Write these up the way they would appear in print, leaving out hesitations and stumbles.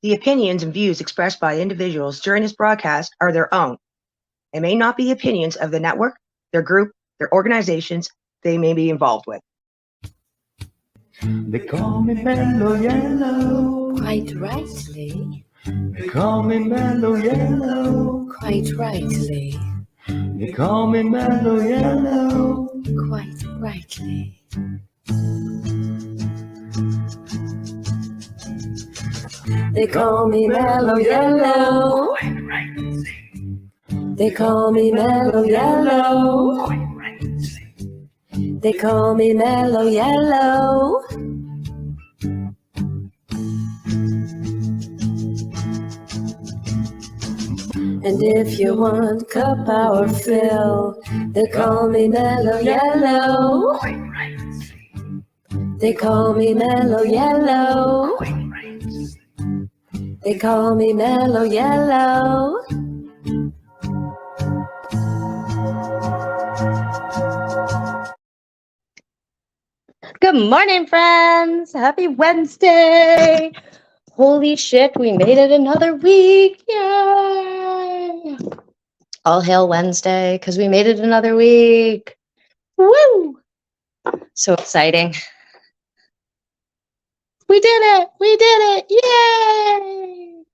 The opinions and views expressed by individuals during this broadcast are their own. It may not be the opinions of the network, their group, their organizations they may be involved with. They call me Mellow Yellow. Quite rightly. They call me Mellow Yellow. Quite rightly. They call me Mellow Yellow. Quite rightly. They call me Mellow Yellow. They call me Mellow Yellow. They call me Mellow Yellow. And if you want cup power fill, they call me Mellow Yellow. They call me Mellow Yellow. They call me Mellow Yellow. Good morning, friends. Happy Wednesday. Holy shit, we made it another week. Yay. All hail Wednesday, because we made it another week. Woo! So exciting. We did it. We did it. Yay!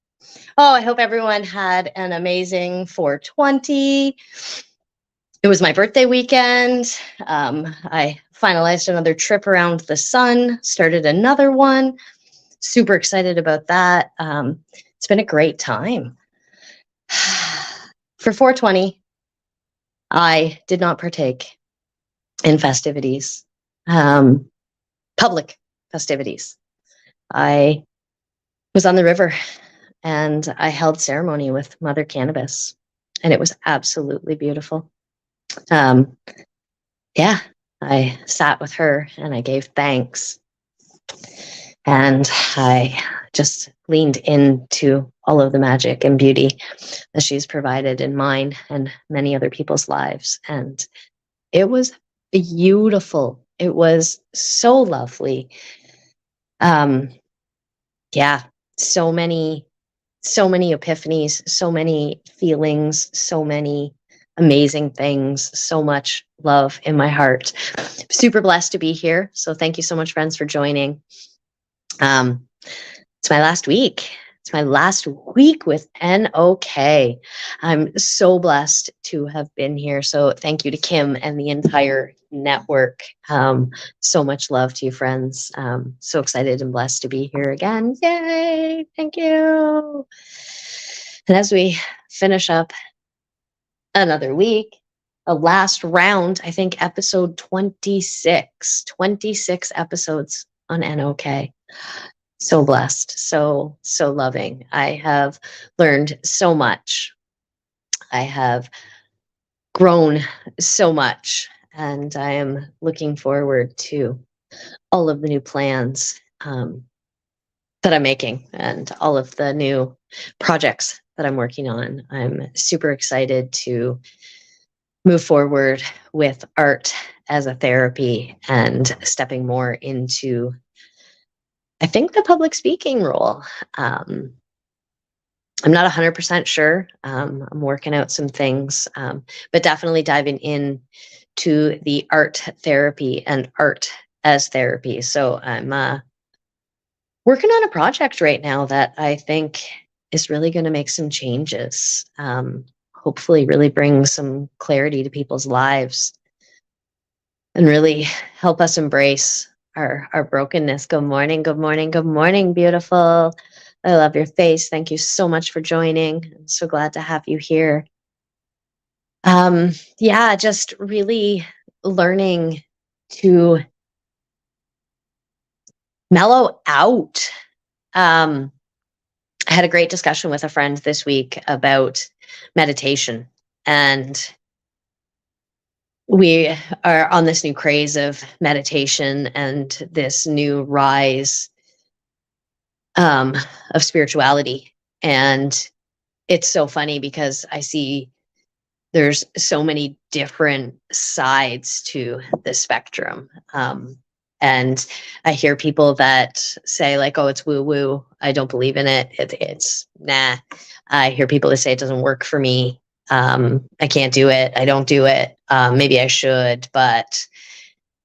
Oh, I hope everyone had an amazing 420. It was my birthday weekend. I finalized another trip around the sun, started another one. Super excited about that. It's been a great time. For 420, I did not partake in festivities, public festivities. I was on the river and I held ceremony with Mother Cannabis, and it was absolutely beautiful. Yeah, I sat with her and I gave thanks, and I just leaned into all of the magic and beauty that she's provided in mine and many other people's lives. And it was beautiful. It was so lovely. Yeah, so many epiphanies, so many feelings, so many amazing things, so much love in my heart. Super blessed to be here. So thank you so much, friends, for joining. It's my last week. It's my last week with NOK. I'm so blessed to have been here. So thank you to Kim and the entire network. So much love to you, friends. So excited and blessed to be here again. Yay! Thank you. And as we finish up another week, a last round, I think episode 26 episodes on NOK. So blessed, so loving. I have learned so much. I have grown so much, and I am looking forward to all of the new plans that I'm making and all of the new projects that I'm working on. I'm super excited to move forward with art as a therapy and stepping more into, I think, the public speaking role. I'm not 100% sure. I'm working out some things, but definitely diving in to the art therapy and art as therapy. So I'm working on a project right now that I think is really going to make some changes. Hopefully really bring some clarity to people's lives and really help us embrace our brokenness. Good morning, good morning, good morning, beautiful. I love your face. Thank you so much for joining. I'm so glad to have you here. Yeah, just really learning to mellow out. I had a great discussion with a friend this week about meditation, and we are on this new craze of meditation and this new rise of spirituality. And it's so funny because I see there's so many different sides to the spectrum. And I hear people that say like, oh, it's woo woo. I don't believe in it. It's nah. I hear people that say it doesn't work for me. I can't do it. I don't do it. Maybe I should, but,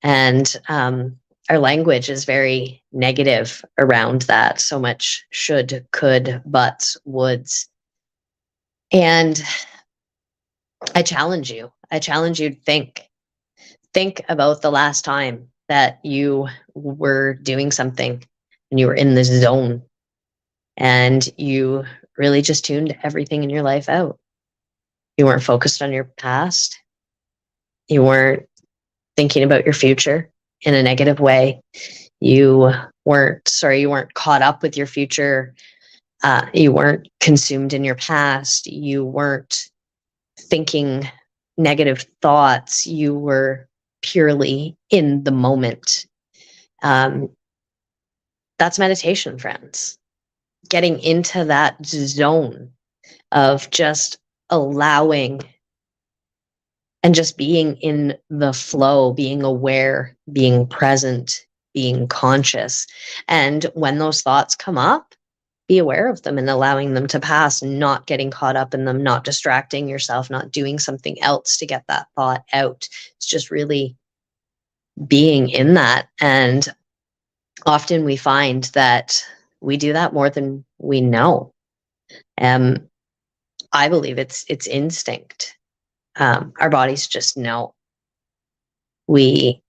and our language is very negative around that. So much should, could, buts, woulds. And I challenge you. I challenge you to think about the last time that you were doing something and you were in the zone and you really just tuned everything in your life out. You weren't focused on your past. You weren't thinking about your future in a negative way. You weren't caught up with your future. You weren't consumed in your past. You weren't thinking negative thoughts. You were purely in the moment. That's meditation, friends. Getting into that zone of just allowing and just being in the flow, being aware, being present, being conscious. And when those thoughts come up, be aware of them and allowing them to pass, not getting caught up in them, not distracting yourself, not doing something else to get that thought out. It's just really being in that. And often we find that we do that more than we know. I believe it's instinct. Our bodies just know. We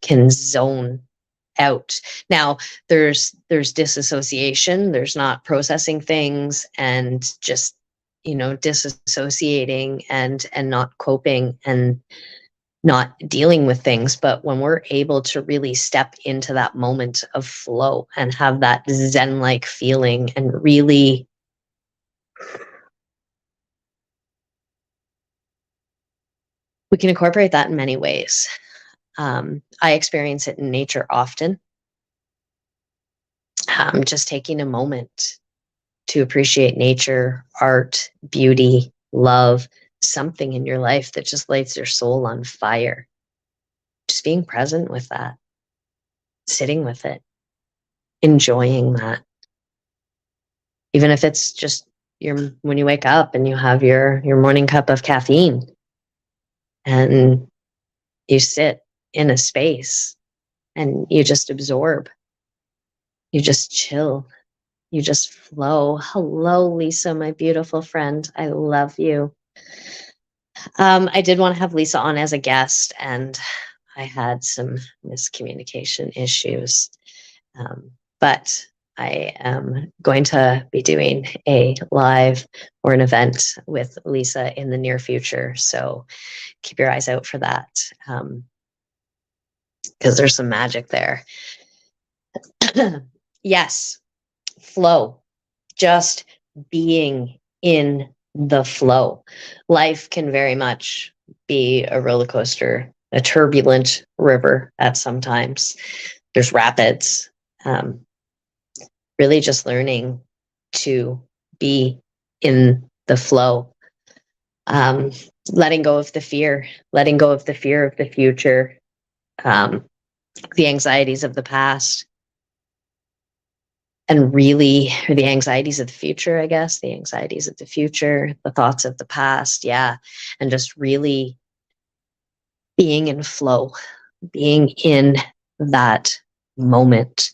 can zone out. Now there's disassociation. There's not processing things and just disassociating and not coping and not dealing with things. But when we're able to really step into that moment of flow and have that zen-like feeling and really we can incorporate that in many ways. I experience it in nature often. Just taking a moment to appreciate nature, art, beauty, love, something in your life that just lights your soul on fire. Just being present with that, sitting with it, enjoying that. Even if it's just when you wake up and you have your morning cup of caffeine and you sit in a space and you just absorb, you just chill, you just flow. Hello, Lisa, my beautiful friend. I love you. I did want to have Lisa on as a guest, and I had some miscommunication issues. But I am going to be doing a live or an event with Lisa in the near future. So keep your eyes out for that, because there's some magic there. Yes, flow, just being in the flow. Life can very much be a roller coaster, a turbulent river at sometimes. There's rapids. Really just learning to be in the flow. Letting go of the fear of the future, the anxieties of the past, and really the anxieties of the future, I guess, the anxieties of the future, the thoughts of the past. Yeah. And just really being in flow, being in that moment.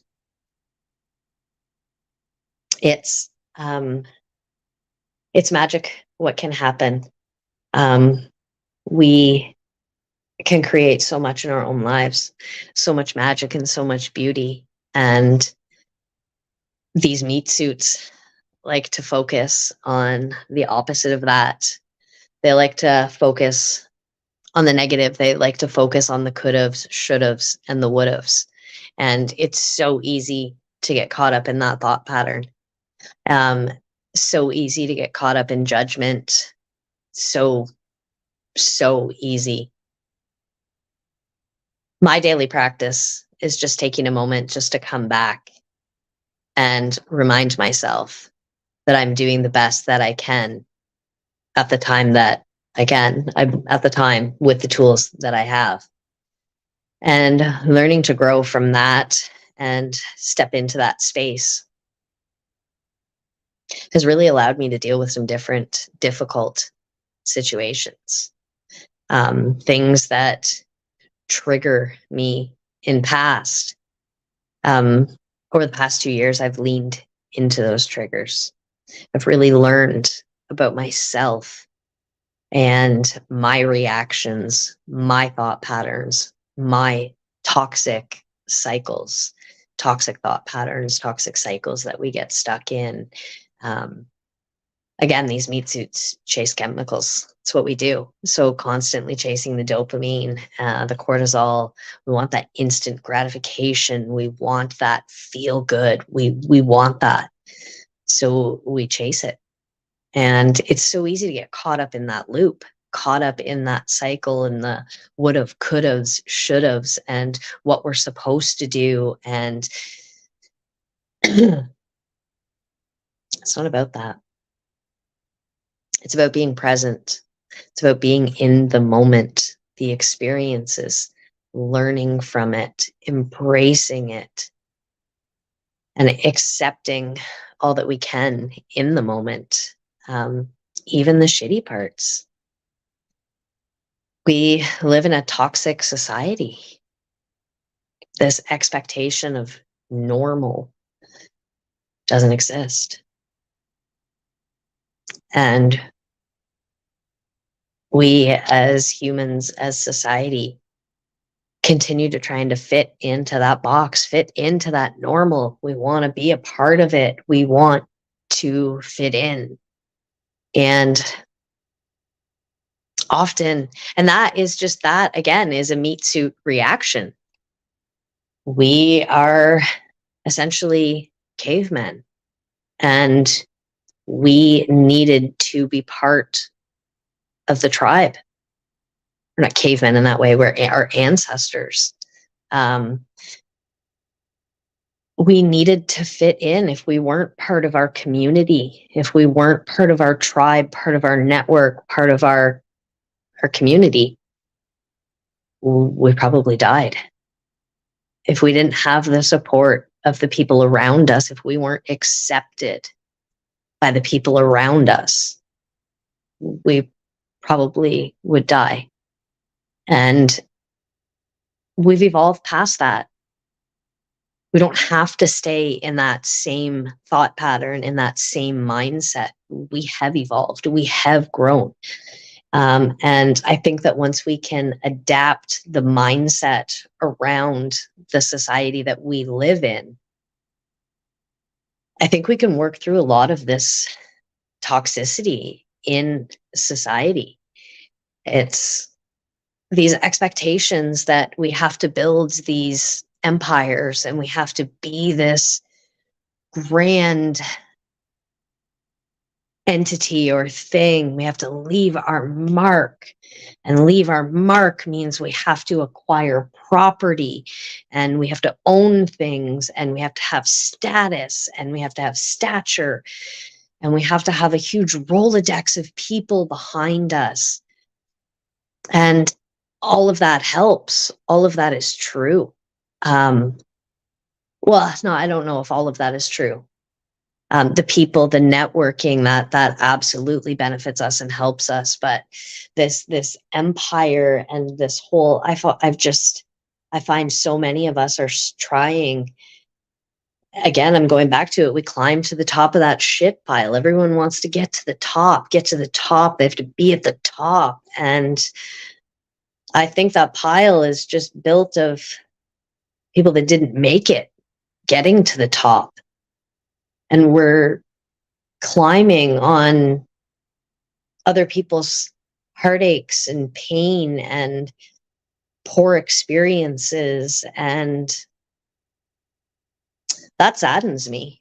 It's magic what can happen. We can create so much in our own lives, so much magic and so much beauty. And these meat suits like to focus on the opposite of that. They like to focus on the negative. They like to focus on the could-haves, should-haves, and the would-haves. And it's so easy to get caught up in that thought pattern. So easy to get caught up in judgment. So easy. My daily practice is just taking a moment just to come back and remind myself that I'm doing the best that I can at the time that I can. I'm at the time with the tools that I have. And learning to grow from that and step into that space has really allowed me to deal with some different difficult situations, things that trigger me in past. Over the past 2 years, I've leaned into those triggers. I've really learned about myself and my reactions, my thought patterns, my toxic cycles, toxic thought patterns, toxic cycles that we get stuck in. Um, Again, these meat suits chase chemicals. It's what we do. So constantly chasing the dopamine, the cortisol. We want that instant gratification. We want that feel good. We want that. So we chase it. And it's so easy to get caught up in that loop, caught up in that cycle and the would have, could haves, should haves, and what we're supposed to do. And it's not about that. It's about being present. It's about being in the moment, the experiences, learning from it, embracing it, and accepting all that we can in the moment, even the shitty parts. We live in a toxic society. This expectation of normal doesn't exist. And we as humans, as society, continue to trying to fit into that box, fit into that normal. We want to be a part of it. We want to fit in. And often, and that is just that, again, is a meat suit reaction. We are essentially cavemen, and we needed to be part of the tribe. We're not cavemen in that way, we're our ancestors. We needed to fit in. If we weren't part of our community, if we weren't part of our tribe, part of our network, part of our community, we probably died. If we didn't have the support of the people around us, if we weren't accepted by the people around us, we probably would die. And we've evolved past that. We don't have to stay in that same thought pattern, in that same mindset. We have evolved, we have grown. And I think that once we can adapt the mindset around the society that we live in, I think we can work through a lot of this toxicity in society. It's these expectations that we have to build these empires and we have to be this grand entity or thing. We have to leave our mark, and leave our mark means we have to acquire property and we have to own things and we have to have status and we have to have stature and we have to have a huge Rolodex of people behind us. And all of that helps. All of that is true. Well, no, I don't know if all of that is true. The people, the networking, that absolutely benefits us and helps us. But this empire and this whole, I find so many of us are trying. Again, I'm going back to it. We climb to the top of that shit pile. Everyone wants to get to the top, get to the top. They have to be at the top. And I think that pile is just built of people that didn't make it getting to the top. And we're climbing on other people's heartaches and pain and poor experiences. And that saddens me.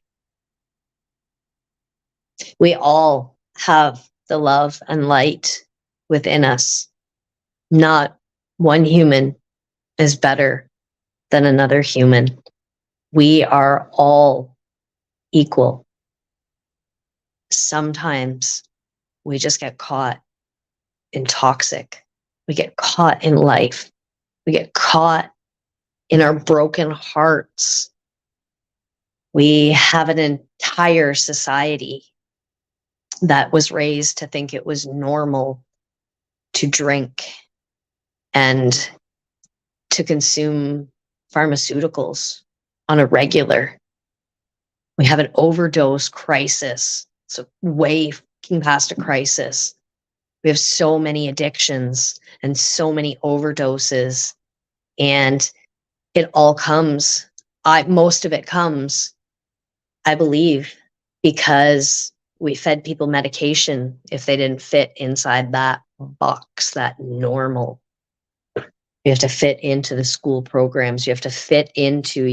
We all have the love and light within us. Not one human is better than another human. We are all equal. Sometimes we just get caught in toxic. We get caught in life. We get caught in our broken hearts. We have an entire society that was raised to think it was normal to drink and to consume pharmaceuticals on a regular. We have an overdose crisis. So way fucking past a crisis. We have so many addictions and so many overdoses. And it all comes, most of it comes, I believe, because we fed people medication if they didn't fit inside that box, that normal. You have to fit into the school programs. You have to fit into,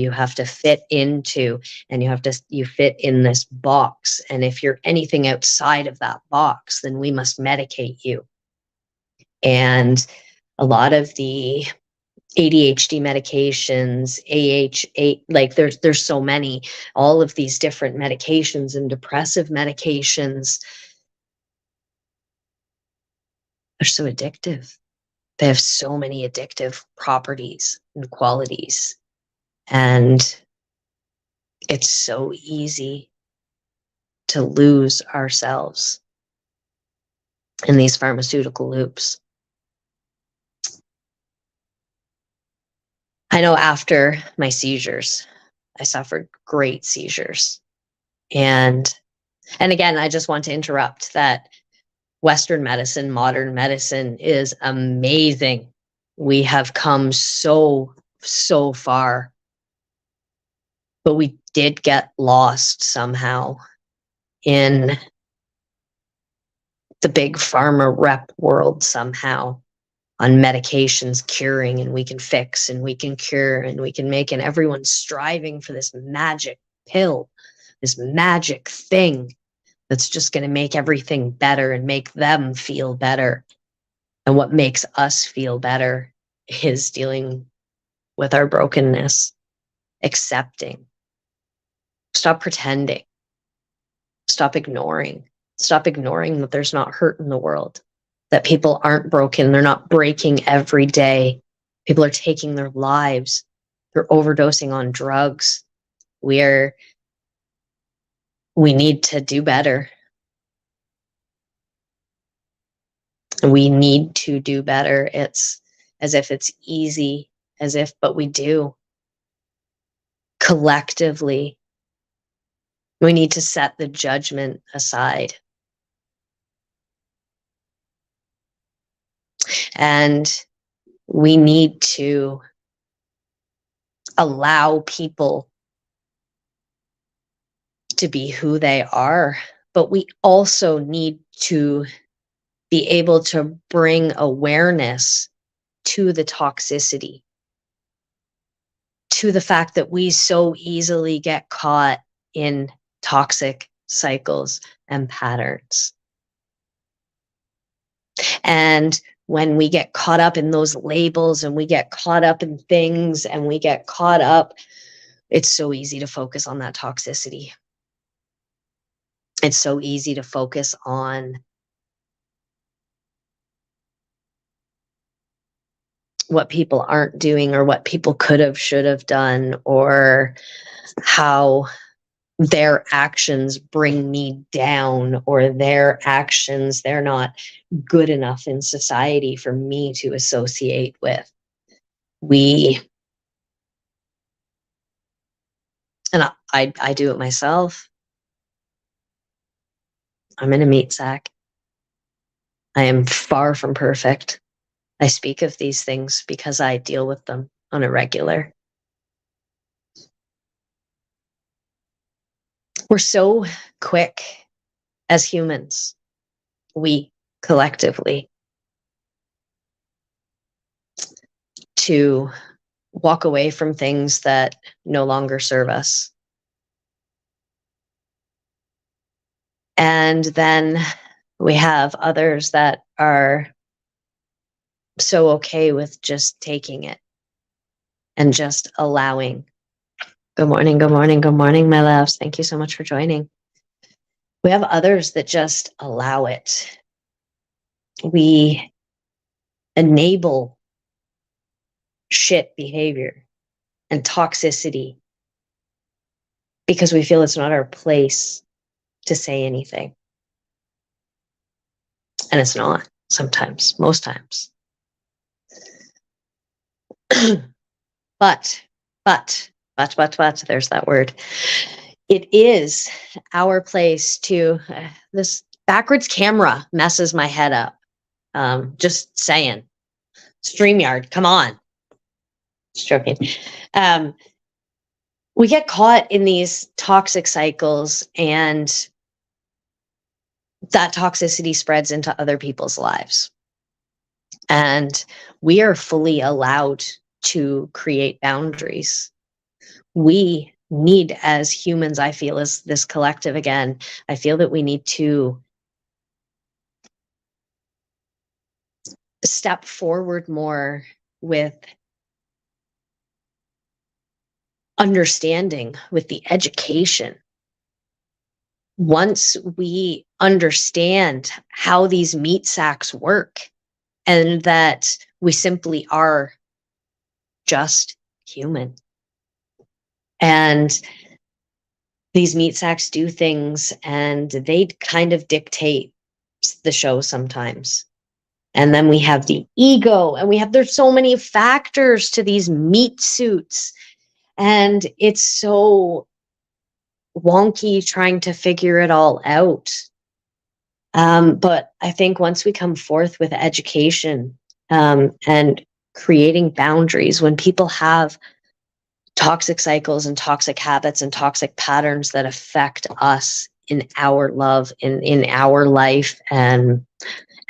and you fit in this box. And if you're anything outside of that box, then we must medicate you. And a lot of the ADHD medications, like there's so many, all of these different medications and depressive medications are so addictive. They have so many addictive properties and qualities. And it's so easy to lose ourselves in these pharmaceutical loops. I know after my seizures, I suffered great seizures. And again, I just want to interrupt that Western medicine, modern medicine is amazing. We have come so far, but we did get lost somehow in the big pharma rep world somehow, on medications curing, and we can fix and we can cure and we can make, and everyone's striving for this magic pill, this magic thing that's just going to make everything better and make them feel better. And what makes us feel better is dealing with our brokenness, accepting. Stop pretending. Stop ignoring. Stop ignoring that there's not hurt in the world, that people aren't broken. They're not breaking every day. People are taking their lives. They're overdosing on drugs. We need to do better. We need to do better. It's as if it's easy, but we do. Collectively, we need to set the judgment aside. And we need to allow people to be who they are, but we also need to be able to bring awareness to the toxicity, to the fact that we so easily get caught in toxic cycles and patterns. And when we get caught up in those labels and we get caught up in things and we get caught up, it's so easy to focus on that toxicity. It's so easy to focus on what people aren't doing or what people could have, should have done, or how their actions bring me down, or their actions, they're not good enough in society for me to associate with. And I do it myself. I'm in a meat sack. I am far from perfect. I speak of these things because I deal with them on a regular. We're so quick as humans, we collectively, to walk away from things that no longer serve us. And then we have others that are so okay with just taking it and just allowing. Good morning, good morning, good morning, my loves. Thank you so much for joining. We have others that just allow it. We enable shit behavior. and toxicity because we feel it's not our place to say anything. And it's not sometimes, most times. But, there's that word. It is our place to, this backwards camera messes my head up. Just saying. StreamYard, come on. Just joking. We get caught in these toxic cycles, and that toxicity spreads into other people's lives. And we are fully allowed to create boundaries. We need, as humans, I feel, as this collective again, I feel that we need to step forward more with understanding, with the education. Once we understand how these meat sacks work and that we simply are just human, and these meat sacks do things and they kind of dictate the show sometimes. And then we have the ego, and there's so many factors to these meat suits, and it's so wonky trying to figure it all out. But I think once we come forth with education and creating boundaries, when people have toxic cycles and toxic habits and toxic patterns that affect us in our love, in our life, and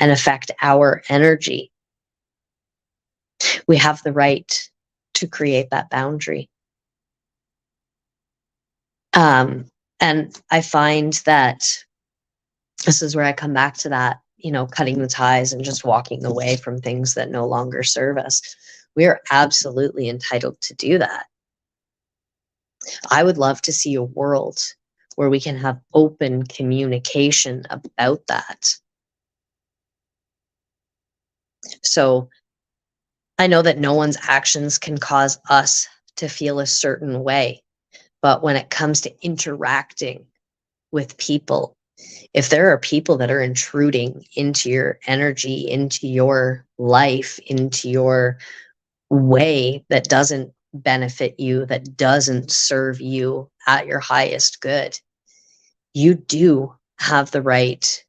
affect our energy, we have the right to create that boundary. And I find that this is where I come back to that, cutting the ties and just walking away from things that no longer serve us. We are absolutely entitled to do that. I would love to see a world where we can have open communication about that. So I know that no one's actions can cause us to feel a certain way, but when it comes to interacting with people, if there are people that are intruding into your energy, into your life, into your way that doesn't benefit you, that doesn't serve you at your highest good, you do have the right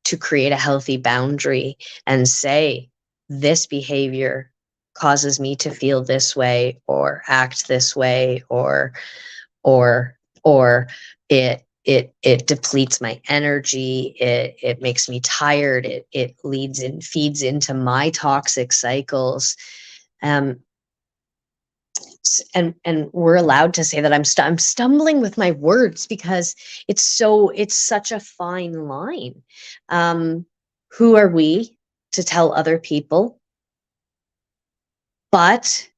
to create a healthy boundary and say, this behavior causes me to feel this way or act this way, or it depletes my energy, it makes me tired, it feeds into my toxic cycles. And we're allowed to say that. I'm stumbling with my words because it's such a fine line. Who are we to tell other people? But,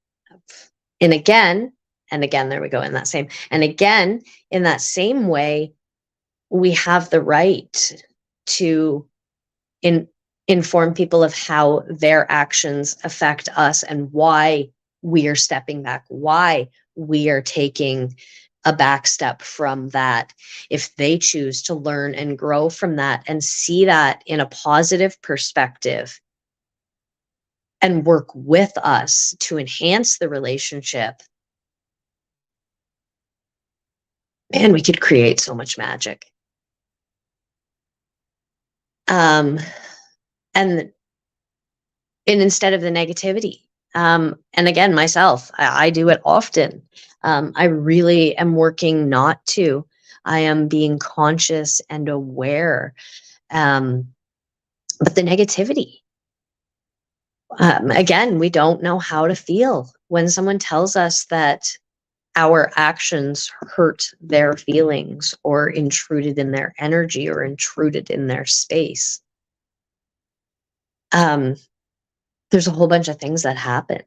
and again, there we go, in that same way, we have the right to inform people of how their actions affect us and why we are stepping back, why we are taking a back step from that. If they choose to learn and grow from that and see that in a positive perspective and work with us to enhance the relationship, man, we could create so much magic. And instead of the negativity. And again, myself, I do it often. I really am working not to. I am being conscious and aware. But the negativity, again, we don't know how to feel when someone tells us that our actions hurt their feelings or intruded in their energy or intruded in their space. There's a whole bunch of things that happen.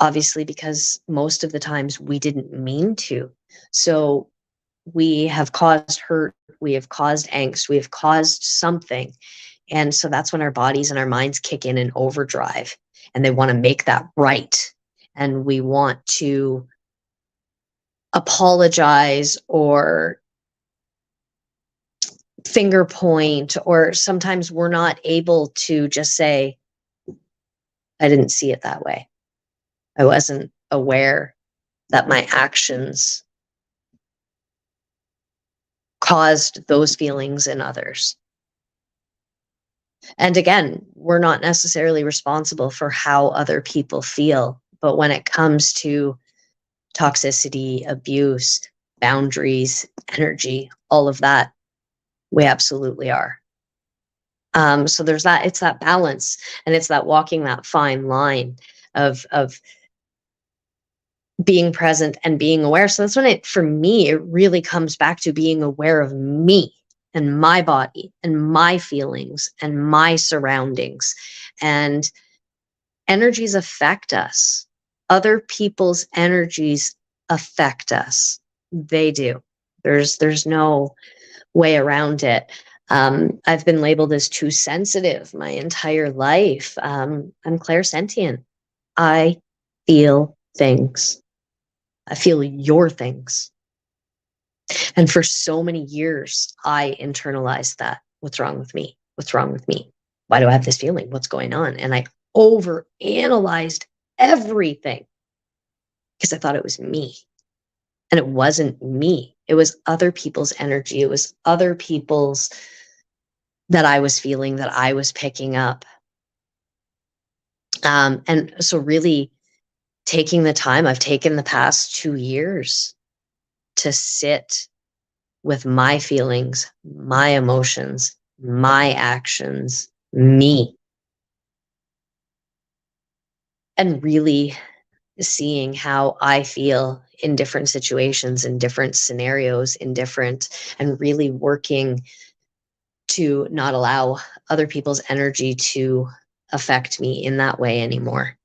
Obviously, because most of the times we didn't mean to. So we have caused hurt, we have caused angst, we have caused something. And so that's when our bodies and our minds kick in overdrive, and they want to make that right. and we want to apologize or finger point, or sometimes we're not able to just say, I didn't see it that way. I wasn't aware that my actions caused those feelings in others. And again, we're not necessarily responsible for how other people feel, but when it comes to toxicity, abuse, boundaries, energy, all of that, we absolutely are. So there's that, it's that balance, and it's that walking that fine line of being present and being aware. So that's when it, for me, it really comes back to being aware of me and my body and my feelings and my surroundings. And energies affect us. Other people's energies affect us. They do. There's no way around it. I've been labeled as too sensitive my entire life. I'm clairsentient. I feel things. I feel your things. And for so many years, I internalized that. What's wrong with me? What's wrong with me? Why do I have this feeling? What's going on? And I overanalyzed everything because I thought it was me. And it wasn't me. It was other people's energy. It was other people's that I was feeling, that I was picking up. And so really taking the time, I've taken the past 2 years to sit with my feelings, my emotions, my actions, me, and really seeing how I feel in different situations, in different scenarios, and really working to not allow other people's energy to affect me in that way anymore.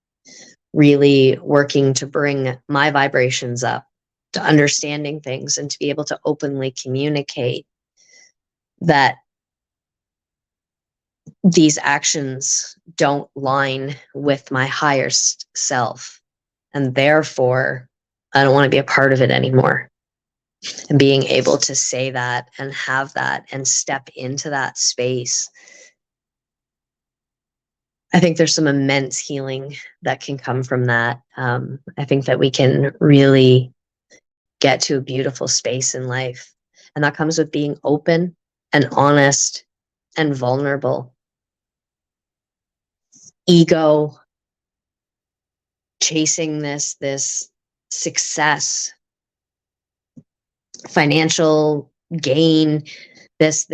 Really working to bring my vibrations up, to understanding things, and to be able to openly communicate that these actions don't line with my highest self. And therefore, I don't want to be a part of it anymore. And being able to say that and have that and step into that space, I think there's some immense healing that can come from that. I think that we can really get to a beautiful space in life. And that comes with being open and honest and vulnerable. Ego, chasing this success, financial gain, this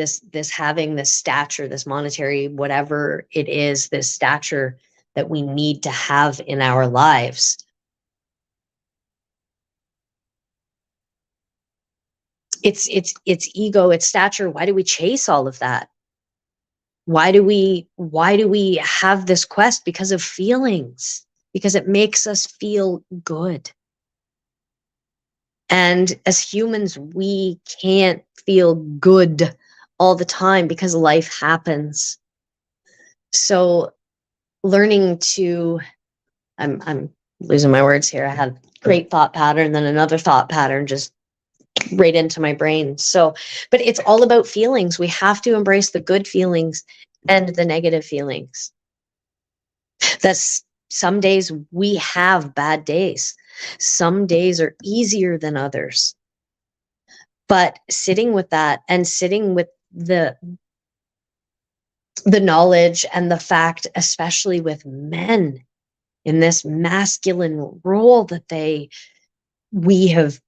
having this stature, this monetary, whatever it is, this stature that we need to have in our lives. It's ego, it's stature. Why do we chase all of that? Why do we have this quest? Because of feelings, because it makes us feel good. And as humans, we can't feel good all the time because life happens. So learning to, I'm losing my words here. I had a great thought pattern, then another thought pattern just right into my brain. So, but it's all about feelings. We have to embrace the good feelings and the negative feelings. That's some days we have bad days. Some days are easier than others. But sitting with that and sitting with the knowledge and the fact, especially with men in this masculine role that we have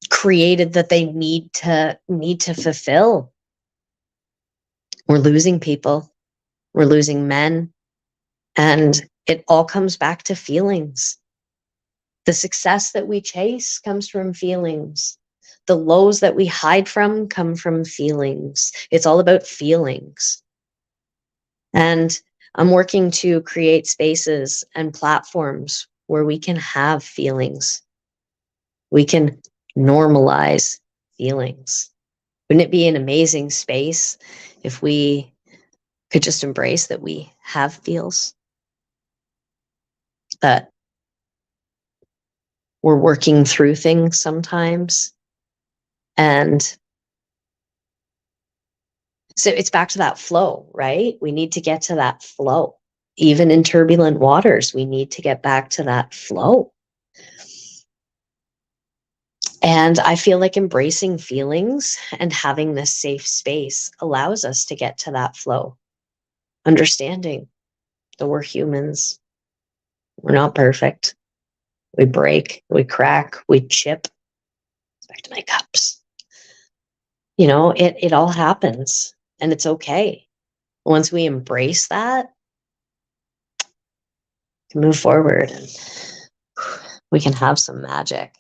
created, that they need to fulfill. We're losing people. We're losing men. And it all comes back to feelings. The success that we chase comes from feelings. The lows that we hide from come from feelings. It's all about feelings. And I'm working to create spaces and platforms where we can have feelings. We can normalize feelings. Wouldn't it be an amazing space if we could just embrace that we have feels? That we're working through things sometimes. And so it's back to that flow, right? We need to get to that flow. Even in turbulent waters, we need to get back to that flow. And I feel like embracing feelings and having this safe space allows us to get to that flow, understanding that we're humans. We're not perfect. We break, we crack, we chip. Back to my cups. You know, it all happens and it's okay. Once we embrace that, we can move forward and we can have some magic.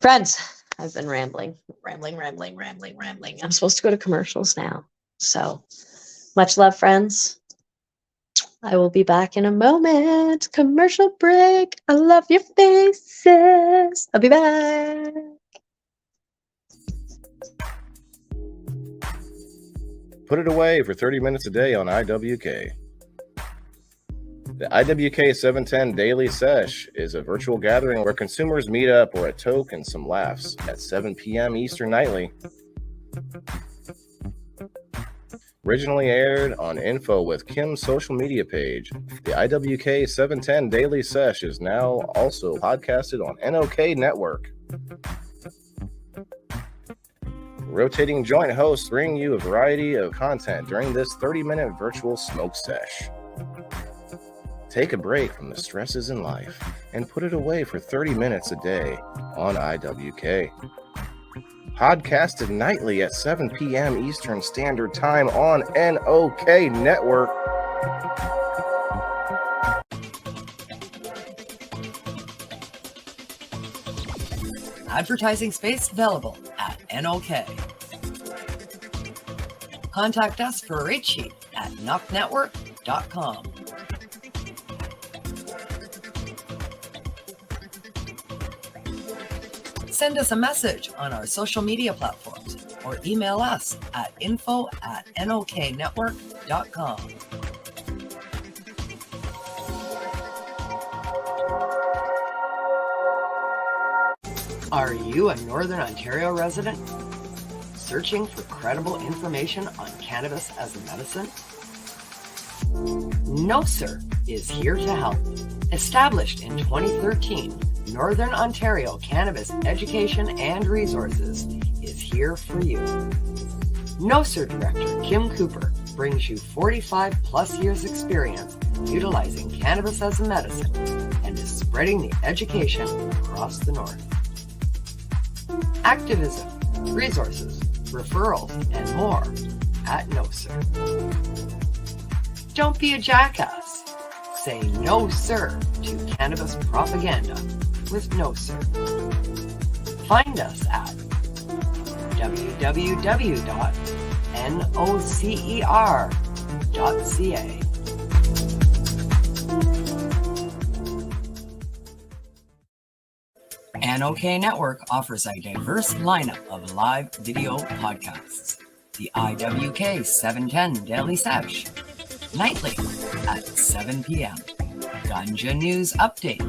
Friends, I've been rambling. I'm supposed to go to commercials now. So much love, friends. I will be back in a moment. Commercial break. I love your faces. I'll be back. Put it away for 30 minutes a day on IWK. The IWK 710 Daily Sesh is a virtual gathering where consumers meet up for a toke and some laughs at 7 p.m. Eastern nightly. Originally aired on Info with Kim's social media page, the IWK 710 Daily Sesh is now also podcasted on NOK Network. Rotating joint hosts bring you a variety of content during this 30-minute virtual smoke sesh. Take a break from the stresses in life and put it away for 30 minutes a day on IWK. Podcasted nightly at 7 p.m. Eastern Standard Time on NOK Network. Advertising space available at NOK. Contact us for a rate sheet at knocknetwork.com. Send us a message on our social media platforms or email us at info@noknetwork.com. Are you a Northern Ontario resident searching for credible information on cannabis as a medicine? No Sir is here to help. Established in 2013, Northern Ontario Cannabis Education and Resources is here for you. No Sir Director Kim Cooper brings you 45 plus years experience utilizing cannabis as a medicine and is spreading the education across the North. Activism, resources, referrals, and more at No Sir. Don't be a jackass. Say no sir to cannabis propaganda with No Sir. Find us at www.nocer.ca. NOK Network offers a diverse lineup of live video podcasts. The IWK 710 Daily Sesh, nightly at 7 p.m. Ganja News Update,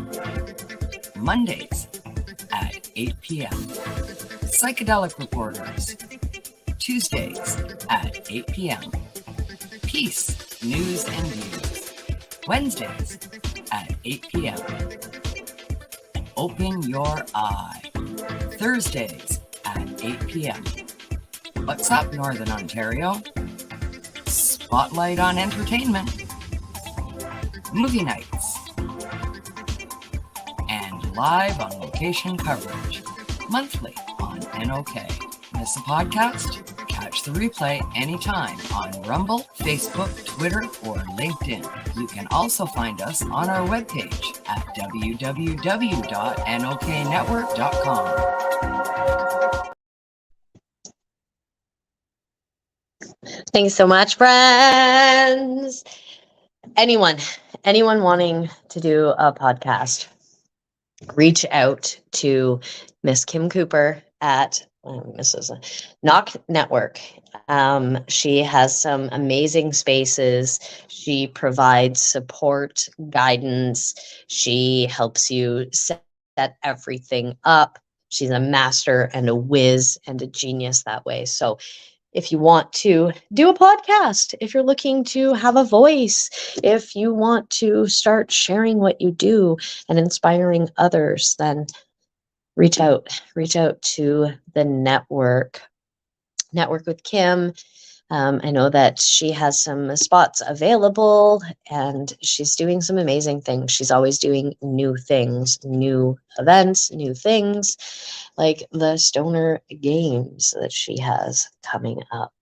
Mondays at 8 p.m. Psychedelic Reporters, Tuesdays at 8 p.m. Peace, News and Views, Wednesdays at 8 p.m. Open Your Eye, Thursdays at 8 p.m. What's up, Northern Ontario? Spotlight on Entertainment, Movie Nights, and live on location coverage, monthly on NOK. Miss a podcast? Catch the replay anytime on Rumble, Facebook, Twitter, or LinkedIn. You can also find us on our webpage at www.noknetwork.com. Thanks so much, friends. Anyone wanting to do a podcast, reach out to Miss Kim Cooper at Mrs. Knock Network. She has some amazing spaces. She provides support, guidance. She helps you set set everything up. She's a master and a whiz and a genius that way. So if you want to do a podcast, if you're looking to have a voice, if you want to start sharing what you do and inspiring others, then reach out to the network with Kim. I know that she has some spots available and she's doing some amazing things. She's always doing new things, new events, new things, like the Stoner Games that she has coming up.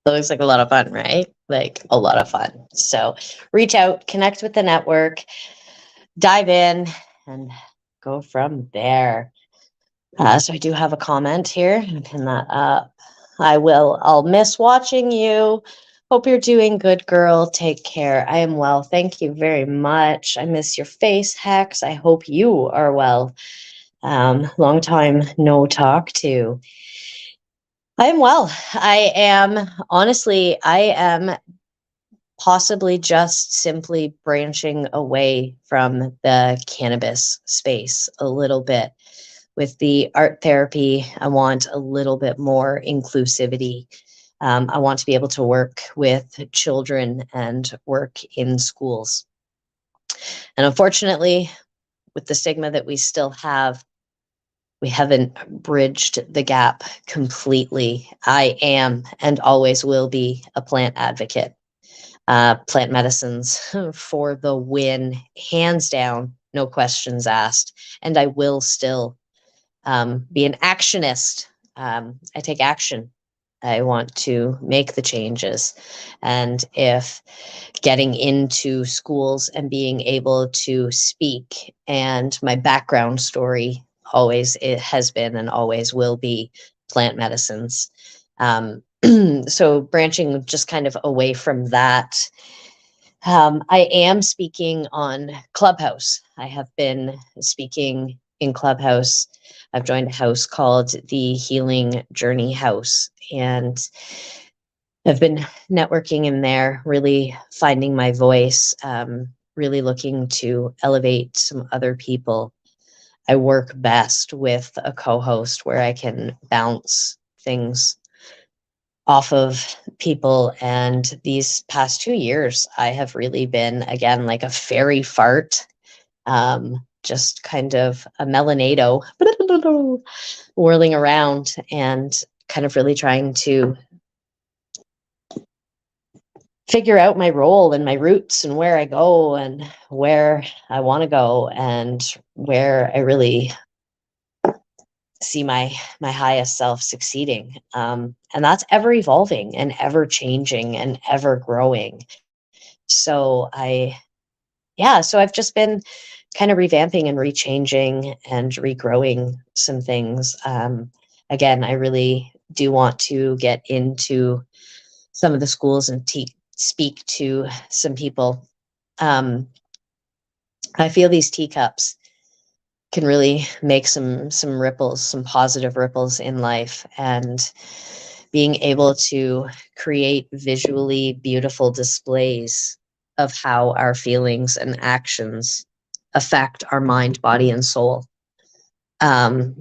That looks like a lot of fun, right? Like a lot of fun. So reach out, connect with the network, dive in, and go from there. So I do have a comment here. Pin that up. I'll miss watching you. Hope you're doing good, girl. Take care. I am well. Thank you very much. I miss your face, Hex. I hope you are well. Long time no talk to. I am well. I am possibly just simply branching away from the cannabis space a little bit. With the art therapy, I want a little bit more inclusivity. I want to be able to work with children and work in schools. And unfortunately, with the stigma that we still have, we haven't bridged the gap completely. I am and always will be a plant advocate. Plant medicines for the win, hands down, no questions asked. And I will still be an actionist. I take action. I want to make the changes. And if getting into schools and being able to speak, and my background story always it has been and always will be plant medicines. So branching just kind of away from that, I am speaking on Clubhouse. I have been speaking in Clubhouse. I've joined a house called the Healing Journey House, and I've been networking in there, really finding my voice, really looking to elevate some other people. I work best with a co-host where I can bounce things off of people. And these past 2 years, I have really been, again, like a fairy fart, just kind of a melanado whirling around and kind of really trying to figure out my role and my roots and where I go and where I want to go and where I really see my highest self succeeding. And that's ever evolving and ever changing and ever growing. So I've just been kind of revamping and rechanging and regrowing some things. Again, I really do want to get into some of the schools and speak to some people. I feel these teacups can really make some ripples, some positive ripples in life, and being able to create visually beautiful displays of how our feelings and actions affect our mind, body, and soul, how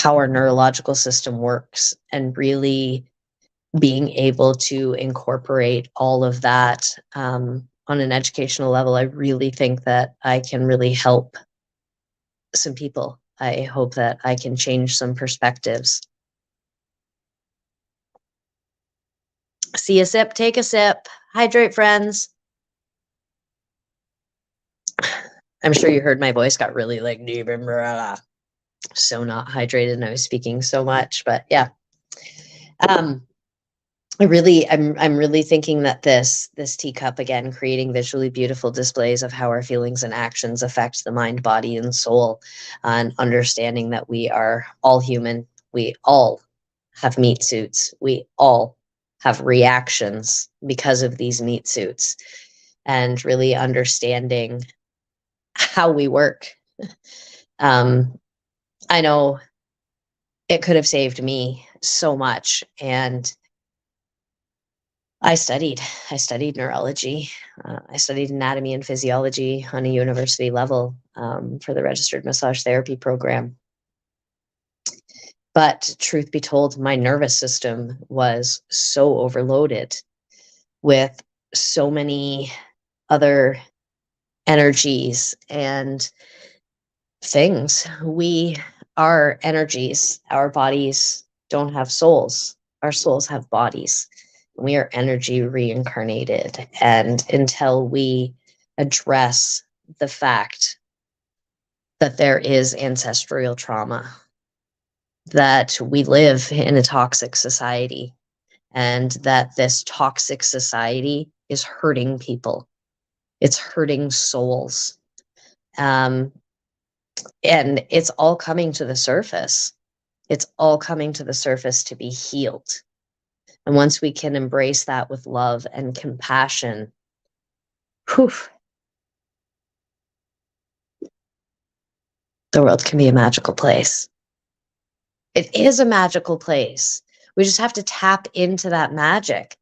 our neurological system works, and really being able to incorporate all of that on an educational level, I really think that I can really help some people. I hope that I can change some perspectives. See a sip, take a sip, hydrate, friends. I'm sure you heard my voice got really like deep and so not hydrated, and I was speaking so much, but yeah. I'm really thinking that this teacup, again, creating visually beautiful displays of how our feelings and actions affect the mind, body, and soul, and understanding that we are all human. We all have meat suits. We all have reactions because of these meat suits, and really understanding how we work. I know it could have saved me so much, and I studied neurology. I studied anatomy and physiology on a university level for the registered massage therapy program. But truth be told, my nervous system was so overloaded with so many other energies and things. We are energies. Our bodies don't have souls. Our souls have bodies. We are energy reincarnated. And until we address the fact that there is ancestral trauma, that we live in a toxic society, and that this toxic society is hurting people, it's hurting souls. And it's all coming to the surface. It's all coming to the surface to be healed. And once we can embrace that with love and compassion, whew, the world can be a magical place. It is a magical place. We just have to tap into that magic.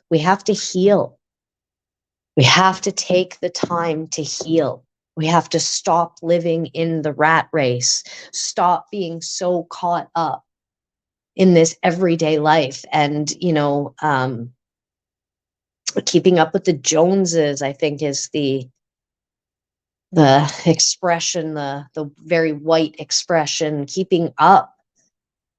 We have to heal. We have to take the time to heal. We have to stop living in the rat race, stop being so caught up in this everyday life. And, keeping up with the Joneses, I think, is the expression, the very white expression, keeping up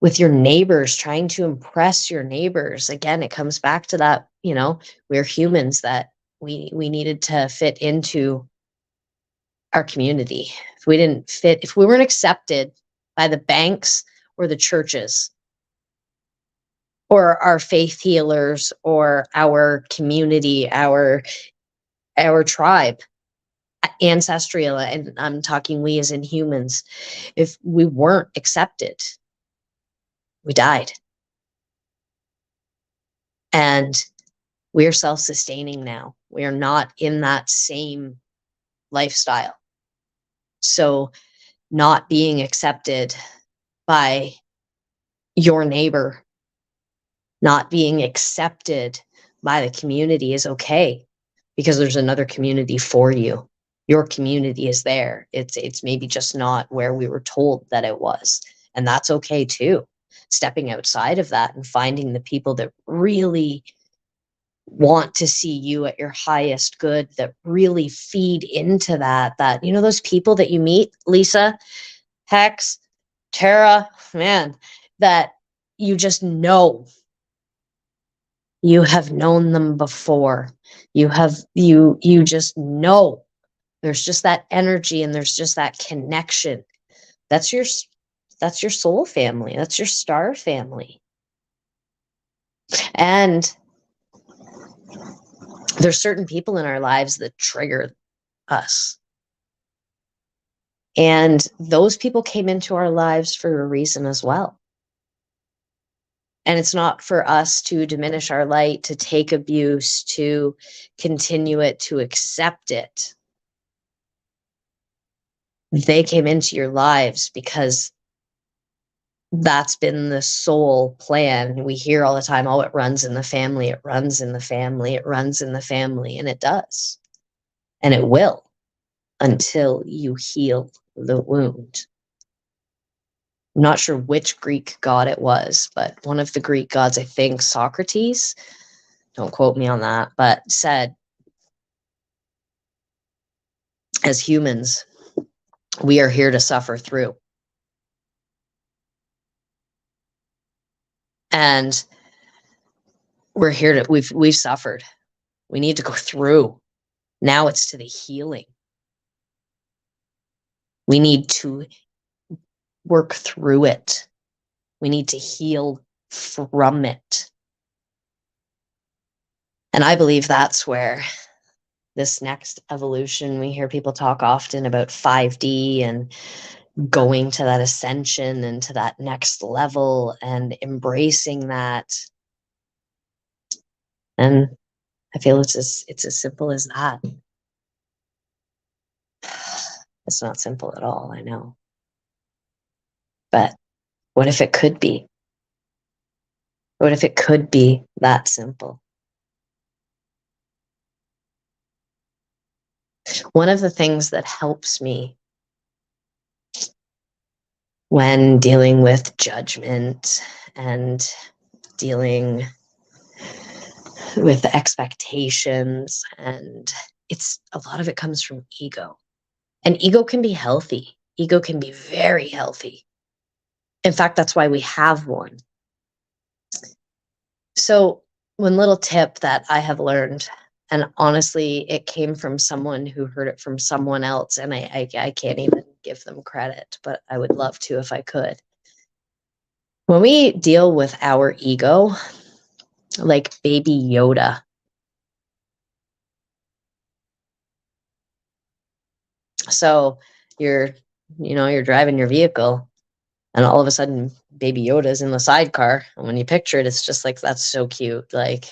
with your neighbors, trying to impress your neighbors. Again, it comes back to that, we're humans, that we needed to fit into our community. If we didn't fit, if we weren't accepted by the banks or the churches or our faith healers or our community, our tribe, ancestral, and I'm talking we as in humans, if we weren't accepted, we died. And we're self-sustaining now. We are not in that same lifestyle. So not being accepted by your neighbor, not being accepted by the community is okay, because there's another community for you. Your community is there. It's maybe just not where we were told that it was. And that's okay too. Stepping outside of that and finding the people that really want to see you at your highest good, that really feed into that, those people that you meet, Lisa, Hex, Tara, man, that you just know. You have known them before. You just know. There's just that energy and there's just that connection. That's your soul family. That's your star family. And there's certain people in our lives that trigger us. And those people came into our lives for a reason as well. And it's not for us to diminish our light, to take abuse, to continue it, to accept it. They came into your lives because that's been the soul plan. We hear all the time, oh, it runs in the family, it runs in the family, it runs in the family. And it does. And it will, until you heal the wound. I'm not sure which Greek god it was, but one of the Greek gods, I think Socrates, don't quote me on that, but said, as humans, we are here to suffer through. And we're here to, we've suffered. We need to go through. Now it's to the healing. We need to work through it. We need to heal from it. And I believe that's where this next evolution, we hear people talk often about 5D and going to that ascension and to that next level and embracing that. And I feel it's as simple as that. It's not simple at all, I know. But what if it could be? What if it could be that simple? One of the things that helps me when dealing with judgment and dealing with expectations, and it's a lot of it comes from ego. And ego can be healthy. Ego can be very healthy. In fact, that's why we have one. So one little tip that I have learned, and honestly, it came from someone who heard it from someone else, and I can't even give them credit, but I would love to if I could. When we deal with our ego, like Baby Yoda, so you're driving your vehicle, and all of a sudden Baby Yoda's in the sidecar, and when you picture it, it's just like, that's so cute, like,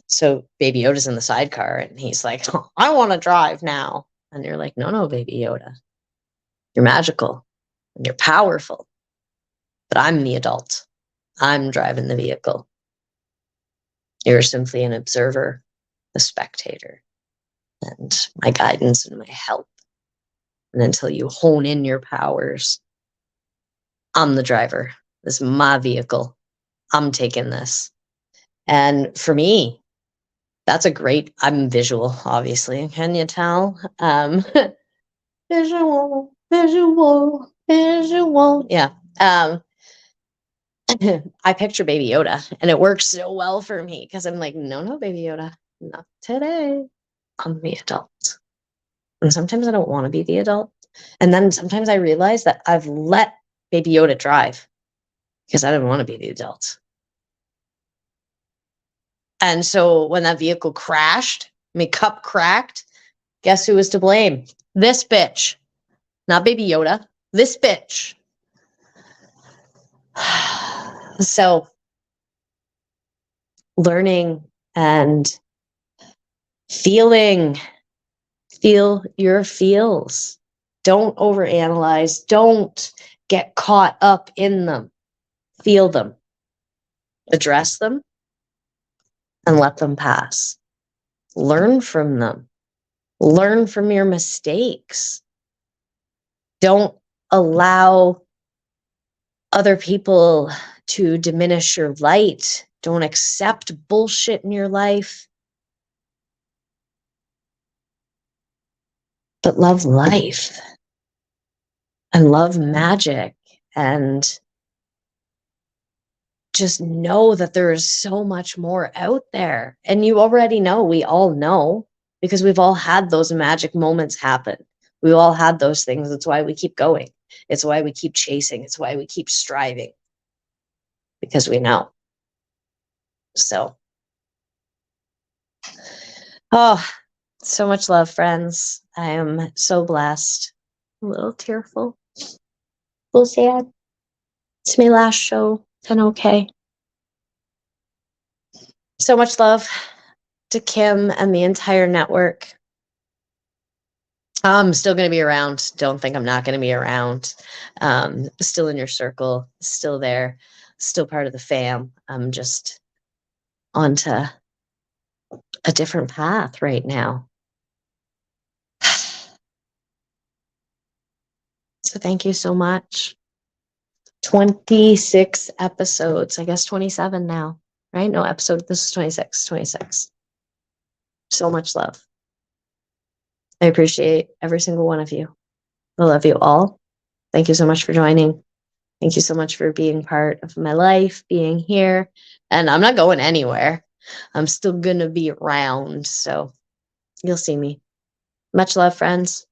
so Baby Yoda's in the sidecar, and he's like, oh, I want to drive now. And you're like, no, Baby Yoda, you're magical and you're powerful, but I'm the adult. I'm driving the vehicle. You're simply an observer, a spectator, and my guidance and my help. And until you hone in your powers, I'm the driver. This is my vehicle. I'm taking this. And for me, that's a great, I'm visual, obviously. Can you tell? Visual. Yeah. I picture Baby Yoda, and it works so well for me because I'm like, no, Baby Yoda, not today. I'm the adult. And sometimes I don't want to be the adult. And then sometimes I realize that I've let Baby Yoda drive because I didn't want to be the adult. And so when that vehicle crashed, my cup cracked, guess who was to blame? This bitch. Not Baby Yoda. This bitch. So learning and feel your feels. Don't overanalyze. Don't get caught up in them. Feel them. Address them and let them pass. Learn from them. Learn from your mistakes. Don't allow other people to diminish your light. Don't accept bullshit in your life. But love life and love magic, and just know that there is so much more out there. And you already know, we all know, because we've all had those magic moments happen. We all had those things. That's why we keep going. It's why we keep chasing. It's why we keep striving, because we know. So, oh, so much love, friends. I am so blessed. A little tearful. A little sad. It's my last show. And okay. So much love to Kim and the entire network. I'm still going to be around. Don't think I'm not going to be around. Still in your circle. Still there. Still part of the fam. I'm just onto a different path right now. So thank you so much. 26 episodes. I guess 27 now, right? No, this is 26. So much love. I appreciate every single one of you. I love you all. Thank you so much for joining. Thank you so much for being part of my life, being here. And I'm not going anywhere. I'm still going to be around. So you'll see me. Much love, friends.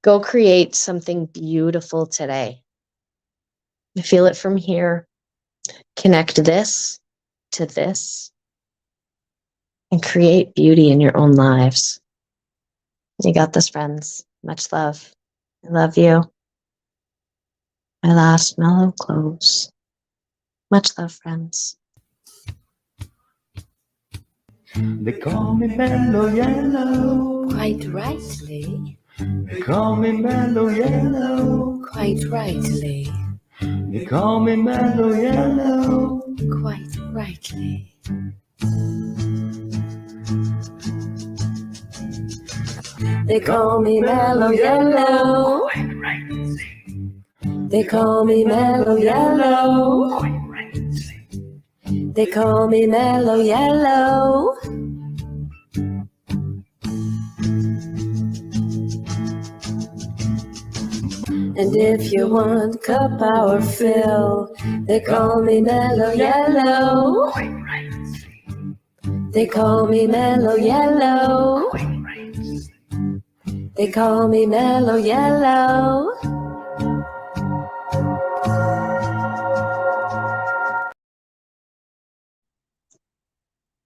Go create something beautiful today. Feel it from here. Connect this to this and create beauty in your own lives. You got this, friends. Much love. I love you. My last mellow close. Much love, friends. They call me Mellow Yellow. Quite rightly, They call me Mellow Yellow. quite rightly, They call me Mellow Yellow. quite rightly. They call me Mellow Yellow. They call me Mellow Yellow. They call me Mellow Yellow. And if you want cup power fill, they call me Mellow Yellow. They call me Mellow Yellow. They call me Mellow Yellow.